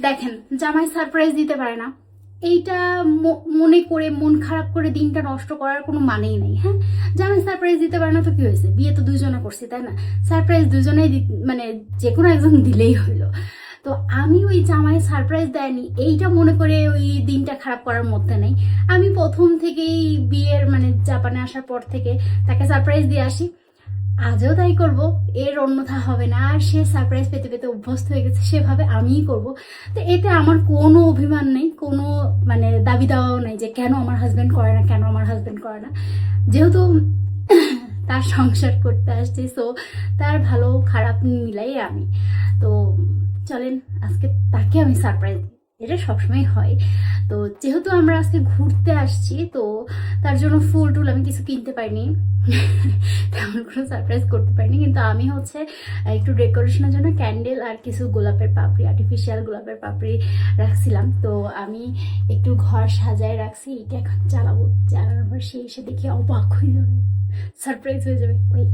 দেখেন, জামাই সারপ্রাইজ দিতে পারে না, এইটা মনে করে মন খারাপ করে দিনটা নষ্ট করার কোনো মানেই নেই। হ্যাঁ, জামাই সারপ্রাইজ দিতে পারে না তো কি হয়েছে, বিয়ে তো দুজনে করছি তাই না? সারপ্রাইজ দুজনেই মানে যে কোনো একজন দিলেই হইলো। তো আমি ওই জামাই সারপ্রাইজ দেয়নি এইটা মনে করে ওই দিনটা খারাপ করার মধ্যে নেই। আমি প্রথম থেকেই বিয়ের মানে জাপানে আসার পর থেকে তাকে সারপ্রাইজ দিয়ে আসি, আজও তাই করব, এর অন্যথা হবে না। আর সে সারপ্রাইজ পেতে পেতে অভ্যস্ত হয়ে গেছে, সেভাবে আমিই করব। তো এতে আমার কোনো অভিমান নেই, কোনো মানে দাবি দাওয়াও নেই যে কেন আমার হাজবেন্ড করে না, কেন আমার হাজবেন্ড করে না। যেহেতু তার সংসার করতে আসছি, সো তার ভালো খারাপ মিলাই আমি। তো চলেন আজকে তাকে আমি সারপ্রাইজ দিই, এটা সবসময় হয়। তো যেহেতু আমরা আজকে ঘুরতে আসছি, তো তার জন্য ফুল টুল আমি কিছু কিনতে পারিনি, তেমন কোনো সারপ্রাইজ করতে পারিনি। কিন্তু আমি হচ্ছে একটু ডেকোরেশনের জন্য ক্যান্ডেল আর কিছু গোলাপের পাপড়ি, আর্টিফিশিয়াল গোলাপের পাপড়ি রাখছিলাম। তো আমি একটু ঘর সাজায় রাখছি, এটা এখন জ্বালাবো, জ্বালানোর পর সে এসে দেখে অবাক হয়ে যাবে, সারপ্রাইজ হয়ে যাবে। ওই